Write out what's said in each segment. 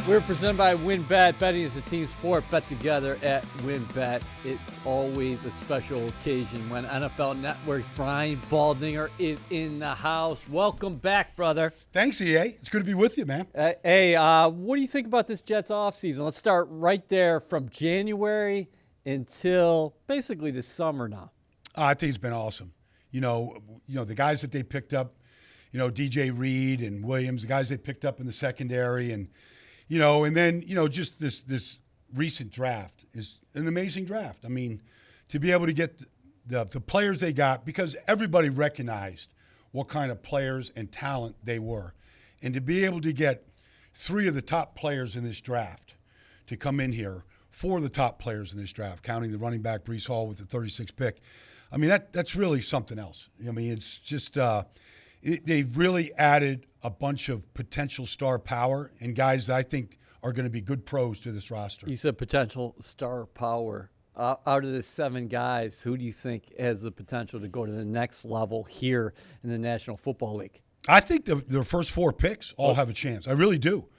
We're presented by WynnBET. Betting is a team sport. Bet together at WynnBET. It's always a special occasion when NFL Network's Brian Baldinger is in the house. Welcome back, brother. Thanks, EA. It's good to be with you, man. Hey, what do you think about this Jets offseason? Let's start right there from January until basically the summer now. I think it's been awesome. You know, the guys that they picked up, DJ Reed and Williams, the guys they picked up in the secondary, and then just this recent draft is an amazing draft. I mean, to be able to get the players they got, because everybody recognized what kind of players and talent they were, and to be able to get 3 of the top players in this draft to come in here, 4 of the top players in this draft, counting the running back Breece Hall with the 36th pick. I mean, that's really something else. I mean, it's just they've really added a bunch of potential star power and guys that I think are going to be good pros to this roster. You said potential star power. Out of the 7 guys, who do you think has the potential to go to the next level here in the National Football League? I think their first 4 picks all have a chance. I really do.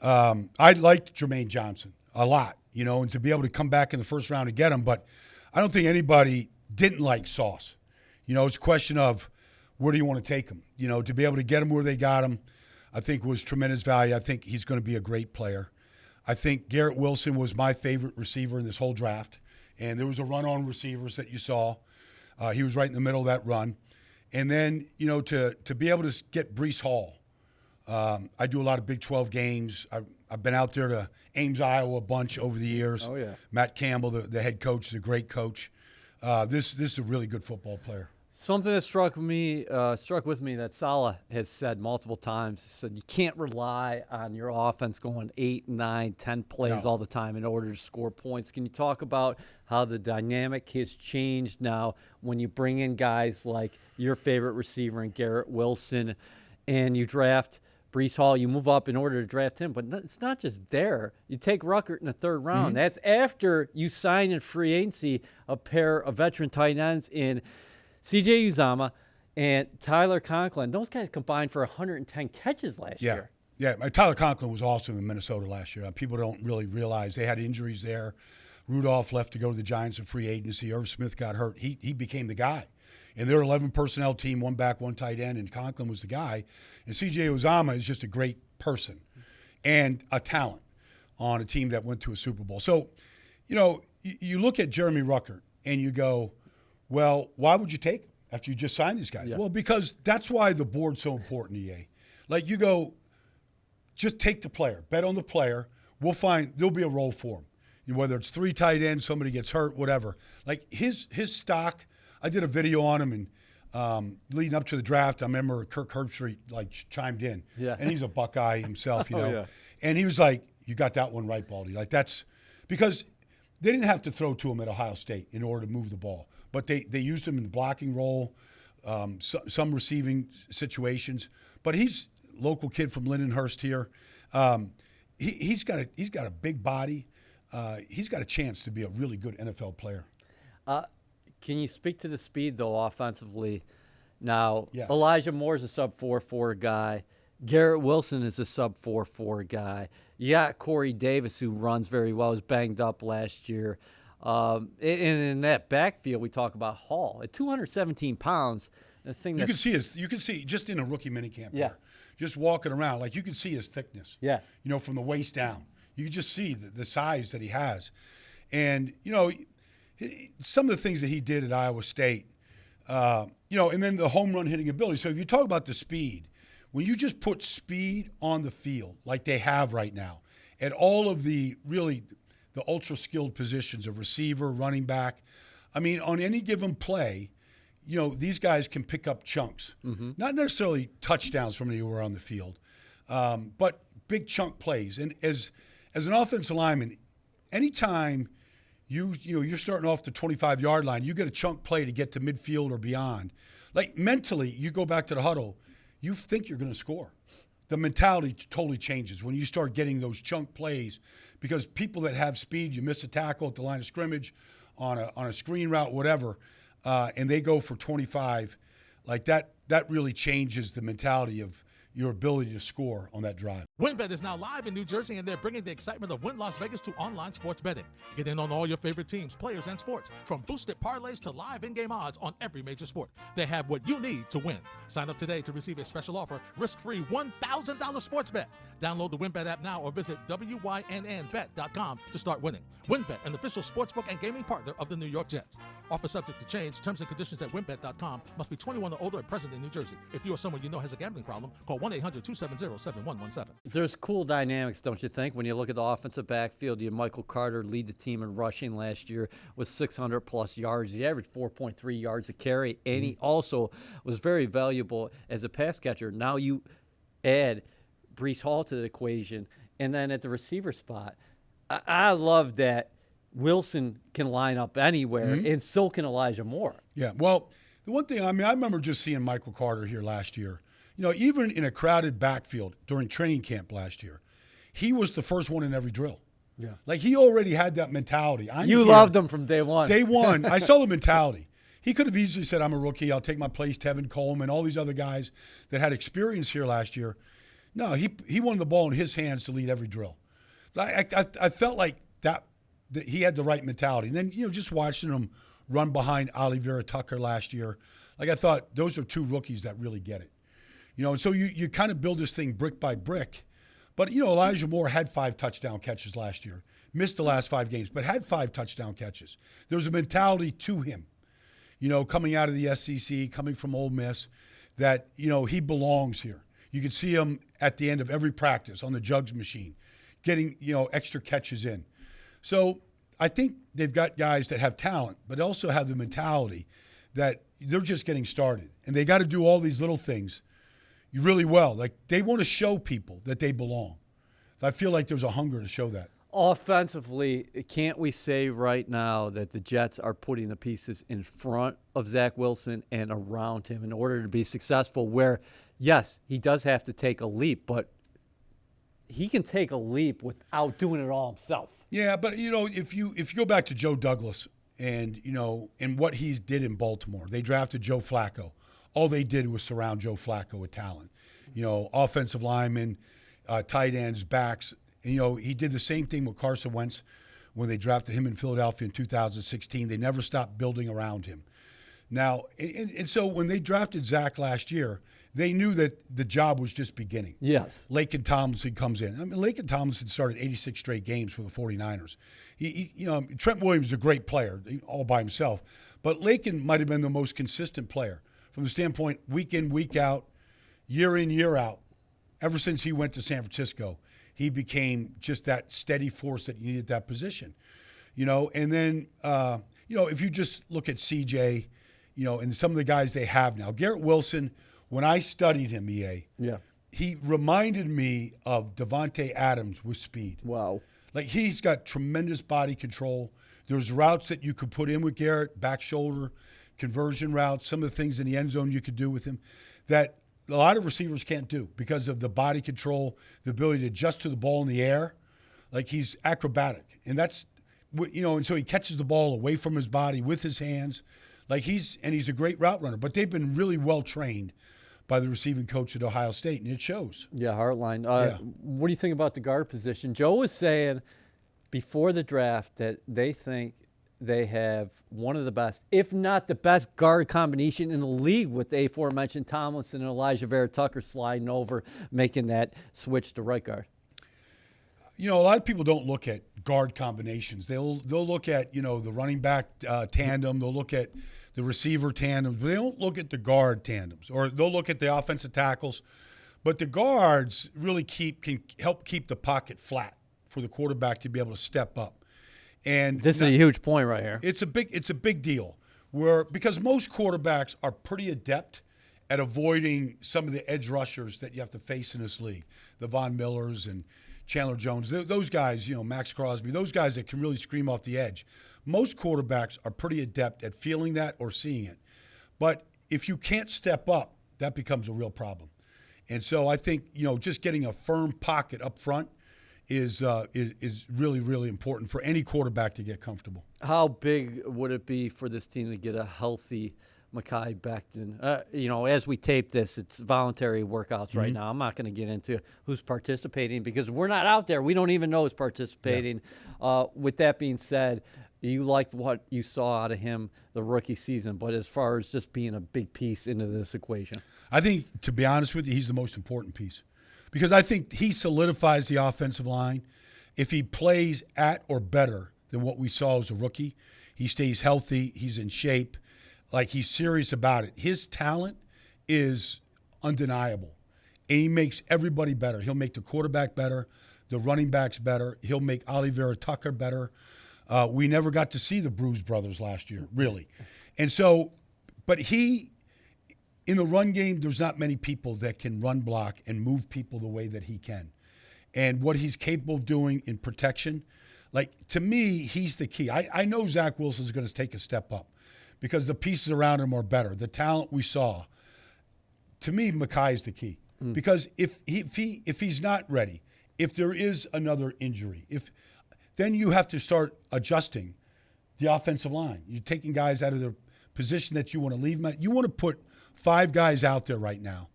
I liked Jermaine Johnson a lot, and to be able to come back in the first round and get him. But I don't think anybody didn't like Sauce. It's a question of where do you want to take him? To be able to get him where they got him, I think was tremendous value. I think he's going to be a great player. I think Garrett Wilson was my favorite receiver in this whole draft. And there was a run on receivers that you saw. He was right in the middle of that run. And then, to be able to get Breece Hall. I do a lot of Big 12 games. I've been out there to Ames, Iowa a bunch over the years. Oh, yeah. Matt Campbell, the head coach, is a great coach. This is a really good football player. Something that struck with me that Saleh has said multiple times. He said you can't rely on your offense going 8, 9, 10 plays all the time in order to score points. Can you talk about how the dynamic has changed now when you bring in guys like your favorite receiver and Garrett Wilson, and you draft Breece Hall, you move up in order to draft him, but it's not just there. You take Ruckert in the 3rd round. Mm-hmm. That's after you sign in free agency a pair of veteran tight ends in C.J. Uzomah and Tyler Conklin. Those guys combined for 110 catches last year. Yeah, Tyler Conklin was awesome in Minnesota last year. People don't really realize they had injuries there. Rudolph left to go to the Giants in free agency. Irv Smith got hurt. He became the guy. And their 11-personnel team, 1 back, 1 tight end, and Conklin was the guy. And C.J. Uzomah is just a great person and a talent on a team that went to a Super Bowl. So, you look at Jeremy Ruckert and you go, well, why would you take him after you just signed these guys? Yeah. Well, because that's why the board's so important, EA. Like, you go, just take the player, bet on the player. We'll find there'll be a role for him. Whether it's 3 tight ends, somebody gets hurt, whatever. Like, his stock, I did a video on him, and leading up to the draft, I remember Kirk Herbstreit chimed in. Yeah. And he's a Buckeye himself, Yeah. And he was like, you got that one right, Baldy. Like, that's because they didn't have to throw to him at Ohio State in order to move the ball. But they used him in the blocking role, some receiving situations. But he's a local kid from Lindenhurst here. He's got a big body. He's got a chance to be a really good NFL player. Can you speak to the speed, though, offensively? Now, yes. Elijah Moore's a sub-4.4 guy. Garrett Wilson is a sub-4.4 guy. You got Corey Davis, who runs very well, was banged up last year. And in that backfield, we talk about Hall at 217 pounds. The thing you can see just in a rookie minicamp. Yeah. There, just walking around, like you can see his thickness. Yeah. From the waist down, you can just see the size that he has, and some of the things that he did at Iowa State, and then the home run hitting ability. So if you talk about the speed, when you just put speed on the field like they have right now, at all of the ultra-skilled positions of receiver, running back. I mean, on any given play, these guys can pick up chunks. Mm-hmm. Not necessarily touchdowns from anywhere on the field, but big chunk plays. And as an offensive lineman, anytime you're starting off the 25-yard line, you get a chunk play to get to midfield or beyond. Like, mentally, you go back to the huddle, you think you're going to score. The mentality totally changes when you start getting those chunk plays, because people that have speed, you miss a tackle at the line of scrimmage on a screen route, whatever, and they go for 25, like that really changes the mentality of your ability to score on that drive. WynnBET is now live in New Jersey, and they're bringing the excitement of Wynn Las Vegas to online sports betting. Get in on all your favorite teams, players, and sports, from boosted parlays to live in-game odds on every major sport. They have what you need to win. Sign up today to receive a special offer, risk-free $1,000 sports bet. Download the WynnBET app now or visit wynnbet.com to start winning. WynnBET, an official sportsbook and gaming partner of the New York Jets. Offer subject to change. Terms and conditions at wynnbet.com. Must be 21 or older and present in New Jersey. If you or someone you know has a gambling problem, call 1-800-270-7117. There's cool dynamics, don't you think, when you look at the offensive backfield? You had Michael Carter lead the team in rushing last year with 600-plus yards. He averaged 4.3 yards a carry, and he also was very valuable as a pass catcher. Now you add Breece Hall to the equation, and then at the receiver spot, I love that Wilson can line up anywhere, and so can Elijah Moore. Yeah, well, the one thing, I remember just seeing Michael Carter here last year. Even in a crowded backfield during training camp last year, he was the first one in every drill. Yeah. Like, he already had that mentality. You loved him from day one. Day one. I saw the mentality. He could have easily said, I'm a rookie, I'll take my place, Tevin Coleman, all these other guys that had experience here last year. No, he wanted the ball in his hands to lead every drill. I felt like that he had the right mentality. And then, just watching him run behind Ali Vera-Tucker last year, like, I thought those are two rookies that really get it. And so you kind of build this thing brick by brick. But, Elijah Moore had 5 touchdown catches last year. Missed the last 5 games, but had 5 touchdown catches. There was a mentality to him, coming out of the SEC, coming from Ole Miss, that, he belongs here. You could see him at the end of every practice on the jugs machine, getting, extra catches in. So I think they've got guys that have talent, but also have the mentality that they're just getting started. And they got to do all these little things really well. Like, they want to show people that they belong. I feel like there's a hunger to show that. Offensively, can't we say right now that the Jets are putting the pieces in front of Zach Wilson and around him in order to be successful, where, yes, he does have to take a leap, but he can take a leap without doing it all himself. Yeah, but, if you go back to Joe Douglas and, and what he did in Baltimore, they drafted Joe Flacco. All they did was surround Joe Flacco with talent. Offensive linemen, tight ends, backs. And, he did the same thing with Carson Wentz when they drafted him in Philadelphia in 2016. They never stopped building around him. Now, and so when they drafted Zach last year, they knew that the job was just beginning. Yes. Laken Tomlinson comes in. Laken Tomlinson started 86 straight games for the 49ers. Trent Williams is a great player all by himself, but Laken might have been the most consistent player from the standpoint week in, week out, year in, year out. Ever since he went to San Francisco, he became just that steady force that you needed at that position. And then, if you just look at CJ, and some of the guys they have now. Garrett Wilson, when I studied him, he reminded me of Devontae Adams with speed. Wow. Like, he's got tremendous body control. There's routes that you could put in with Garrett, back shoulder, conversion routes, some of the things in the end zone you could do with him that a lot of receivers can't do because of the body control, the ability to adjust to the ball in the air. Like, he's acrobatic. And that's, and so he catches the ball away from his body with his hands. Like, he's a great route runner. But they've been really well trained by the receiving coach at Ohio State, and it shows. Yeah, Hartline. What do you think about the guard position? Joe was saying before the draft that they think they have one of the best, if not the best, guard combination in the league with the aforementioned Tomlinson and Elijah Vera-Tucker sliding over, making that switch to right guard. A lot of people don't look at guard combinations. They'll look at, the running back tandem. They'll look at the receiver tandems. But they don't look at the guard tandems, or they'll look at the offensive tackles. But the guards really can help keep the pocket flat for the quarterback to be able to step up. And this is a huge point right here. It's a big deal because most quarterbacks are pretty adept at avoiding some of the edge rushers that you have to face in this league. The Von Millers and Chandler Jones, those guys, Max Crosby, those guys that can really scream off the edge. Most quarterbacks are pretty adept at feeling that or seeing it. But if you can't step up, that becomes a real problem. And so I think, just getting a firm pocket up front is really, really important for any quarterback to get comfortable. How big would it be for this team to get a healthy Mekhi Becton. As we tape this, it's voluntary workouts right now. I'm not going to get into who's participating because we're not out there. We don't even know who's participating. Yeah. With that being said, you liked what you saw out of him the rookie season, but as far as just being a big piece into this equation, I think, to be honest with you, he's the most important piece because I think he solidifies the offensive line. If he plays at or better than what we saw as a rookie, he stays healthy, he's in shape, like he's serious about it. His talent is undeniable, and he makes everybody better. He'll make the quarterback better, the running backs better. He'll make Oliver Tucker better. We never got to see the Bruce brothers last year, really. And so, but in the run game, there's not many people that can run block and move people the way that he can. And what he's capable of doing in protection, like, to me, he's the key. I know Zach Wilson's going to take a step up because the pieces around him are better. The talent we saw, to me, Mekhi is the key. Because if he's not ready, if there is another injury, then you have to start adjusting the offensive line. You're taking guys out of their position that you want to leave them at. You want to put 5 guys out there right now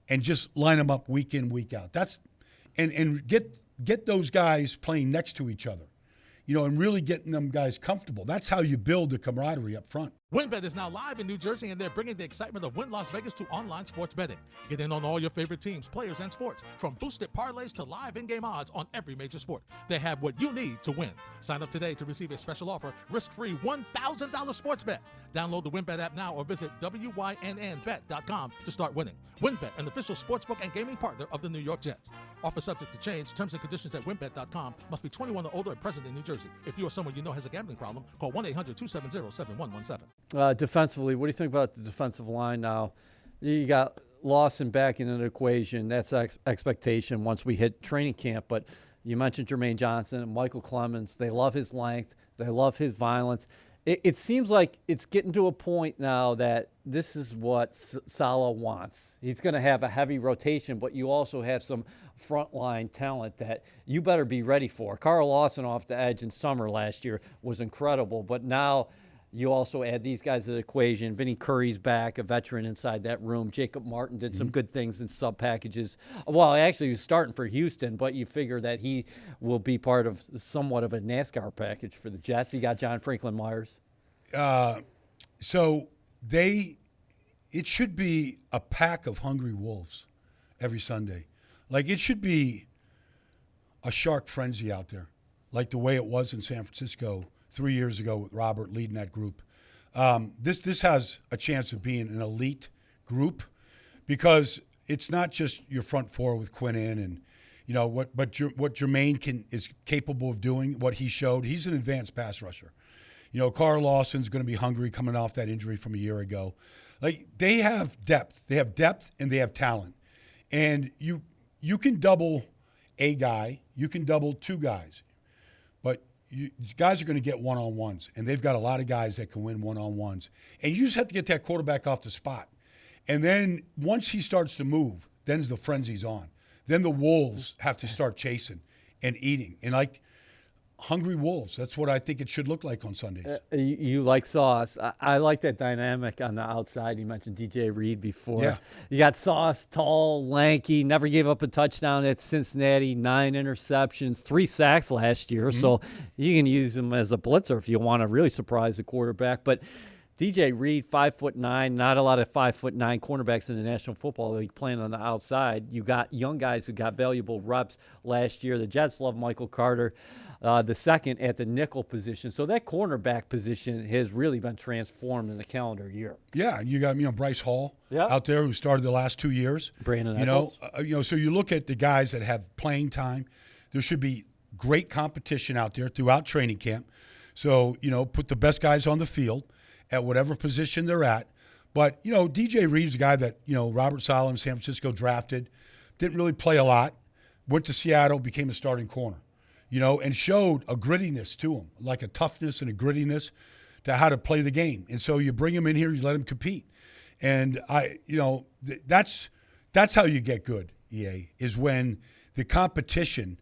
and just line them up week in, week out. And get those guys playing next to each other, and really getting them guys comfortable. That's how you build the camaraderie up front. WynnBET is now live in New Jersey, and they're bringing the excitement of Wynn Las Vegas to online sports betting. Get in on all your favorite teams, players, and sports, from boosted parlays to live in-game odds on every major sport. They have what you need to win. Sign up today to receive a special offer, risk-free $1,000 sports bet. Download the WynnBET app now or visit wynnbet.com to start winning. WynnBET, an official sportsbook and gaming partner of the New York Jets. Offer subject to change. Terms and conditions at wynnbet.com. Must be 21 or older and present in New Jersey. If you or someone you know has a gambling problem, call 1-800-270-7117. Defensively, what do you think about the defensive line now? You got Lawson back into the equation. That's expectation once we hit training camp. But you mentioned Jermaine Johnson and Michael Clemens. They love his length. They love his violence. It seems like it's getting to a point now that this is what Saleh wants. He's going to have a heavy rotation, but you also have some frontline talent that you better be ready for. Carl Lawson off the edge in summer last year was incredible, but now you also add these guys to the equation. Vinny Curry's back, a veteran inside that room. Jacob Martin did some good things in sub packages. Well, actually, he was starting for Houston, but you figure that he will be part of somewhat of a NASCAR package for the Jets. You got John Franklin Myers. So it should be a pack of hungry wolves every Sunday. Like, it should be a shark frenzy out there, like the way it was in San Francisco 3 years ago with Robert leading that group. This has a chance of being an elite group because it's not just your front four with Quinnen and what Jermaine is capable of doing, what he showed. He's an advanced pass rusher. Carl Lawson's going to be hungry coming off that injury from a year ago. Like, they have depth. They have depth and they have talent. And you can double a guy. You can double 2 guys. But guys are going to get one-on-ones, and they've got a lot of guys that can win one-on-ones. And you just have to get that quarterback off the spot. And then once he starts to move, then the frenzy's on. Then the wolves have to start chasing and eating. And like hungry wolves, that's what I think it should look like on Sundays. You like Sauce. I like that dynamic on the outside. You mentioned DJ Reed before. Yeah. You got Sauce, tall, lanky, never gave up a touchdown at Cincinnati, 9 interceptions, 3 sacks last year. So you can use him as a blitzer if you want to really surprise the quarterback. But DJ Reed, 5'9", not a lot of 5'9" cornerbacks in the National Football League playing on the outside. You got young guys who got valuable reps last year. The Jets love Michael Carter, the second at the nickel position. So that cornerback position has really been transformed in the calendar year. Yeah, you got Bryce Hall out there who started the last 2 years. Brandon Eccles. So you look at the guys that have playing time. There should be great competition out there throughout training camp. So put the best guys on the field at whatever position they're at. But, DJ Reed's a guy that, Robert Saleh in San Francisco drafted, didn't really play a lot, went to Seattle, became a starting corner, and showed a grittiness to him, like a toughness and a grittiness to how to play the game. And so you bring him in here, you let him compete. And that's how you get good, EA, is when the competition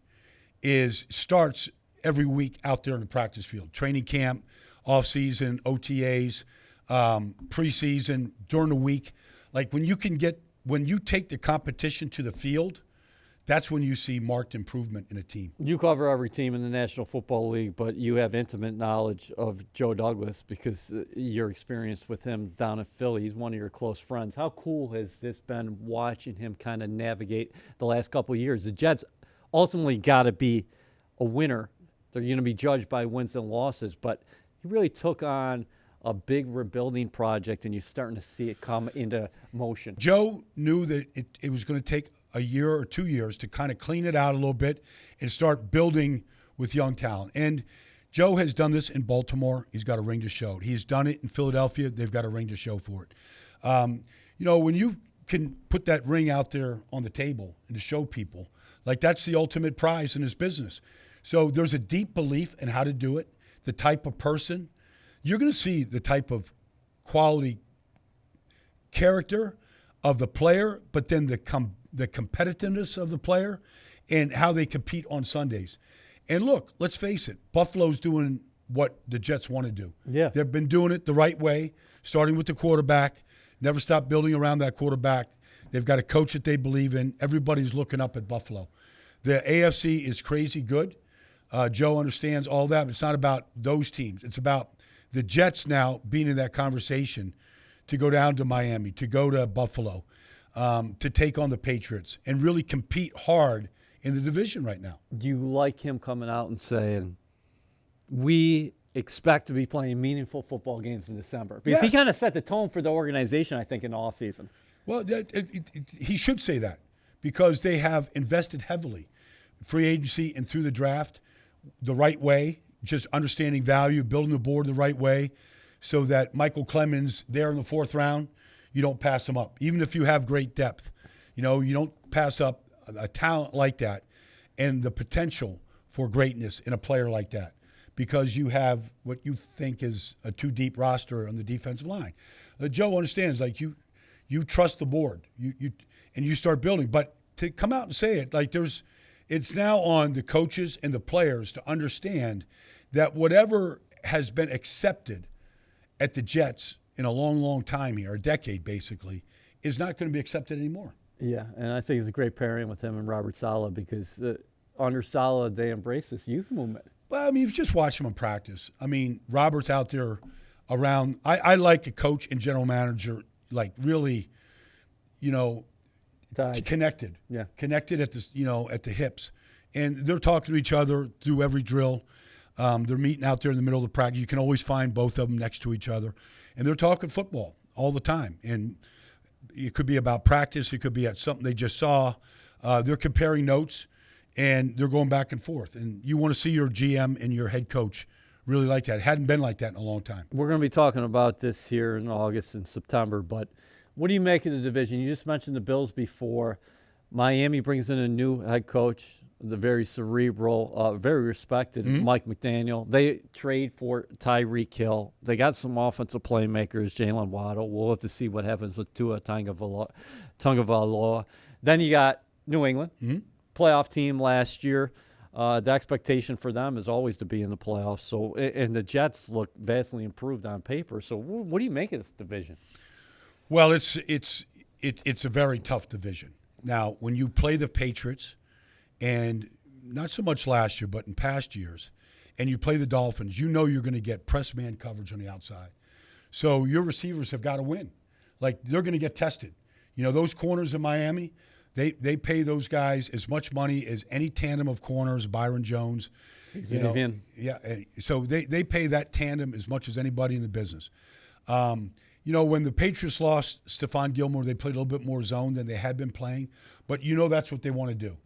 starts every week out there in the practice field, training camp, offseason, OTAs. preseason, during the week. Like when you take the competition to the field, that's when you see marked improvement in a team. You cover every team in the National Football League, but you have intimate knowledge of Joe Douglas because your experience with him down in Philly. He's one of your close friends. How cool has this been watching him kind of navigate the last couple of years? The Jets ultimately got to be a winner. They're going to be judged by wins and losses, but he really took on a big rebuilding project, and you're starting to see it come into motion. Joe knew that it was going to take a year or 2 years to kind of clean it out a little bit and start building with young talent. And Joe has done this in Baltimore. He's got a ring to show it. He's done it in Philadelphia. They've got a ring to show for it. When you can put that ring out there on the table and to show people, like that's the ultimate prize in his business. So there's a deep belief in how to do it, the type of person. You're going to see the type of quality character of the player, but then the competitiveness of the player and how they compete on Sundays. And look, let's face it, Buffalo's doing what the Jets want to do. Yeah. They've been doing it the right way, starting with the quarterback, never stop building around that quarterback. They've got a coach that they believe in. Everybody's looking up at Buffalo. The AFC is crazy good. Joe understands all that. But it's not about those teams. It's about the Jets now being in that conversation to go down to Miami, to go to Buffalo, to take on the Patriots and really compete hard in the division right now. Do you like him coming out and saying, we expect to be playing meaningful football games in December? Because he kind of set the tone for the organization, I think, in the offseason. Well, he should say that because they have invested heavily, free agency and through the draft, the right way, just understanding value, building the board the right way so that Michael Clemens there in the 4th round, you don't pass him up. Even if you have great depth, you don't pass up a talent like that and the potential for greatness in a player like that because you have what you think is a too deep roster on the defensive line. Joe understands, like you trust the board, and you start building. But to come out and say it, like it's now on the coaches and the players to understand that whatever has been accepted at the Jets in a long, long time here, a decade basically, is not going to be accepted anymore. Yeah, and I think it's a great pairing with him and Robert Saleh because under Saleh, they embrace this youth movement. Well, I mean, you've just watched him in practice. I mean, Robert's out there around. I like a coach and general manager, like really, connected. Yeah. Connected at the hips. And they're talking to each other through every drill. They're meeting out there in the middle of the practice. You can always find both of them next to each other. And they're talking football all the time. And it could be about practice. It could be at something they just saw. They're comparing notes, and they're going back and forth. And you want to see your GM and your head coach really like that. It hadn't been like that in a long time. We're going to be talking about this here in August and September, but what do you make of the division? You just mentioned the Bills before. Miami brings in a new head coach, the very cerebral, very respected Mike McDaniel. They trade for Tyreek Hill. They got some offensive playmakers, Jalen Waddle. We'll have to see what happens with Tua Tagovailoa. Then you got New England, playoff team last year. The expectation for them is always to be in the playoffs. So, and the Jets look vastly improved on paper. So, what do you make of this division? Well, it's a very tough division. Now, when you play the Patriots, and not so much last year, but in past years, and you play the Dolphins, you know you're going to get press man coverage on the outside. So your receivers have got to win. Like, they're going to get tested. Those corners in Miami, they pay those guys as much money as any tandem of corners, Byron Jones. Yeah, so they pay that tandem as much as anybody in the business. When the Patriots lost Stephon Gilmore, they played a little bit more zone than they had been playing. But that's what they want to do.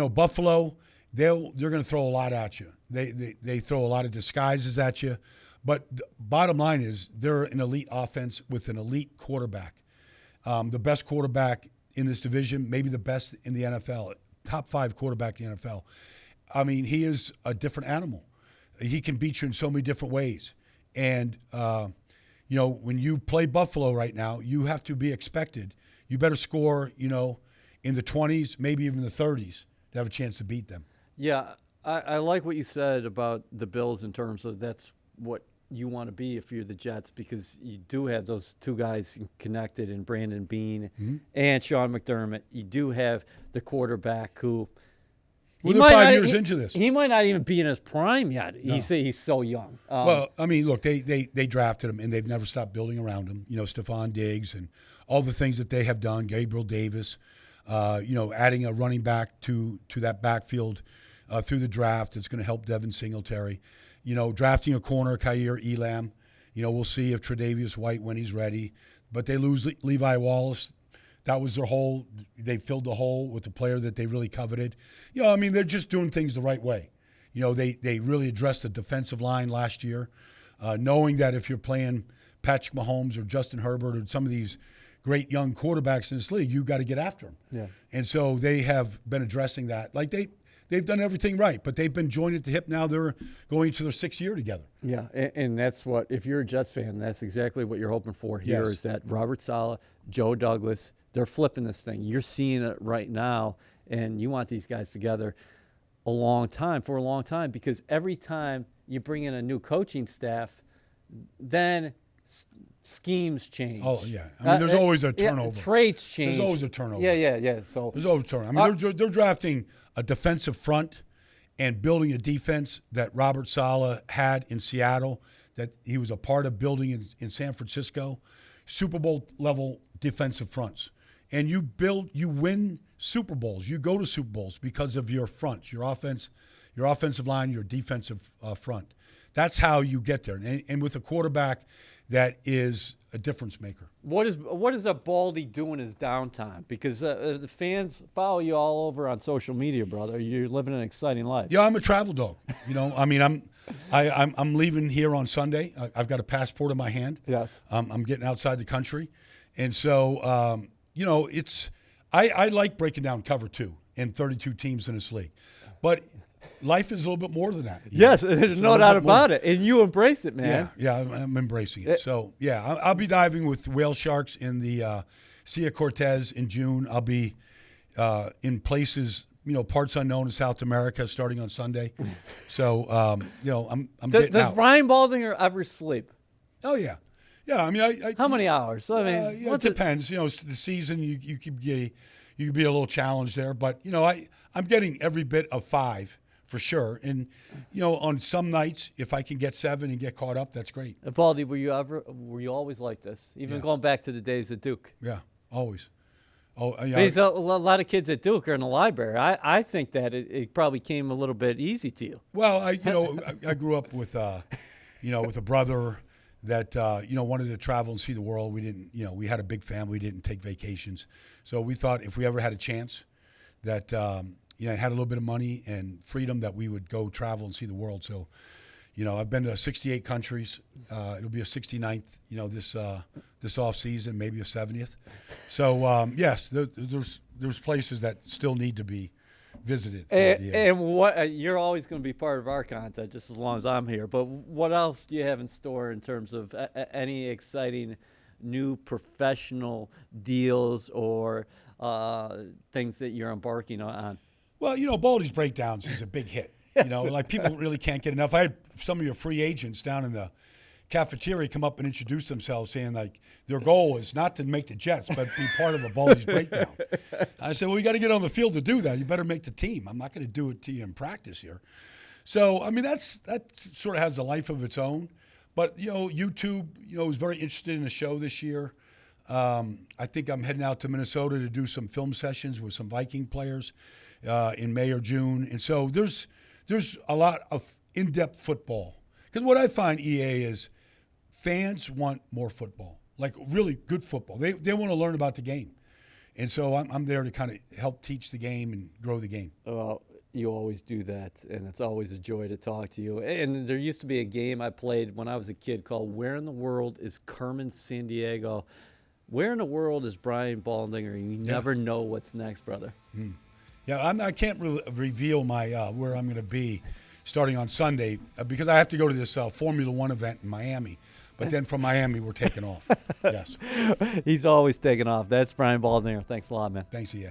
Buffalo, they're going to throw a lot at you. They throw a lot of disguises at you. But the bottom line is they're an elite offense with an elite quarterback. The best quarterback in this division, maybe the best in the NFL, top 5 quarterback in the NFL. I mean, he is a different animal. He can beat you in so many different ways. And, when you play Buffalo right now, you have to be expected. You better score, in the 20s, maybe even the 30s to have a chance to beat them. Yeah, I like what you said about the Bills in terms of that's what you want to be if you're the Jets, because you do have those two guys connected in Brandon Beane and Sean McDermott. You do have the quarterback who Well, they're 5 years into this. He might not even be in his prime yet. No. He's so young. Well, I mean, look, they drafted him, and they've never stopped building around him. You know, Stephon Diggs and all the things that they have done, Gabriel Davis, adding a running back to that backfield through the draft. It's going to help Devin Singletary. You know, drafting a corner, Kaiir Elam. You know, we'll see if Tre'Davious White when he's ready. But they lose Levi Wallace. That was their hole. They filled the hole with the player that they really coveted. You know, I mean, they're just doing things the right way. You know, they really addressed the defensive line last year, knowing that if you're playing Patrick Mahomes or Justin Herbert or some of these great young quarterbacks in this league, you got to get after them. Yeah. And so they have been addressing that. Like they've done everything right, but they've been joined at the hip. Now they're going into their 6th year together. Yeah, and that's what, if you're a Jets fan, that's exactly what you're hoping for here. Yes. Is that Robert Saleh, Joe Douglas, they're flipping this thing. You're seeing it right now, and you want these guys together for a long time, because every time you bring in a new coaching staff, then schemes change. Oh, yeah. I mean, there's always a turnover. Yeah, traits change. There's always a turnover. Yeah. So there's always a turnover. I mean, they're drafting a defensive front and building a defense that Robert Saleh had in Seattle, that he was a part of building in San Francisco. Super Bowl level defensive fronts. And you win Super Bowls. You go to Super Bowls because of your fronts, your offensive line, your defensive front. That's how you get there. And with a quarterback that is a difference maker. What is a Baldy doing his downtime? Because the fans follow you all over on social media, brother. You're living an exciting life. Yeah, I'm a travel dog. You know, I mean, I'm leaving here on Sunday. I've got a passport in my hand. Yes. I'm getting outside the country, and so you know, I like breaking down cover 2 and 32 teams in this league, but life is a little bit more than that. Yes, there's no doubt about it, and you embrace it, man. Yeah, I'm embracing it. So yeah, I'll be diving with whale sharks in the Sea of Cortez in June. I'll be in places, you know, parts unknown in South America starting on Sunday. So you know, I'm getting out. Does Brian Baldinger ever sleep? Oh yeah. Yeah, I mean, how many hours? I mean, it depends. You know, the season you could be a little challenged there, but you know, I'm getting every bit of 5 for sure. And you know, on some nights, if I can get 7 and get caught up, that's great. Baldy, were you always like this? Even going back to the days at Duke? Yeah, always. Oh, yeah. Because a lot of kids at Duke are in the library. I think that it probably came a little bit easy to you. Well, I grew up with with a brother that wanted to travel and see the world. We didn't, we had a big family. We didn't take vacations, so we thought if we ever had a chance that had a little bit of money and freedom, that we would go travel and see the world. So, I've been to 68 countries. It'll be a 69th, this off season, maybe a 70th. So yes, there's places that still need to be visited. And what you're always going to be part of our content just as long as I'm here. But what else do you have in store in terms of any exciting new professional deals or things that you're embarking on? Well, Baldy's Breakdowns is a big hit. Like people really can't get enough. I had some of your free agents down in the cafeteria come up and introduce themselves, saying like their goal is not to make the Jets, but be part of a Baldy's Breakdown. I said, well, you got to get on the field to do that. You better make the team. I'm not going to do it to you in practice here. So, I mean, that sort of has a life of its own. But, YouTube, was very interested in the show this year. I think I'm heading out to Minnesota to do some film sessions with some Viking players in May or June. And so there's a lot of in-depth football. Because what I find, EA, is fans want more football, like really good football. They want to learn about the game. And so I'm there to kind of help teach the game and grow the game. Well, you always do that, and it's always a joy to talk to you. And there used to be a game I played when I was a kid called Where in the World is Carmen Sandiego? Where in the world is Brian Baldinger? You never know what's next, brother. Yeah, I can't really reveal my where I'm going to be starting on Sunday because I have to go to this Formula One event in Miami. But then from Miami, we're taking off. Yes. He's always taking off. That's Brian Baldinger. Thanks a lot, man. Thanks, EA.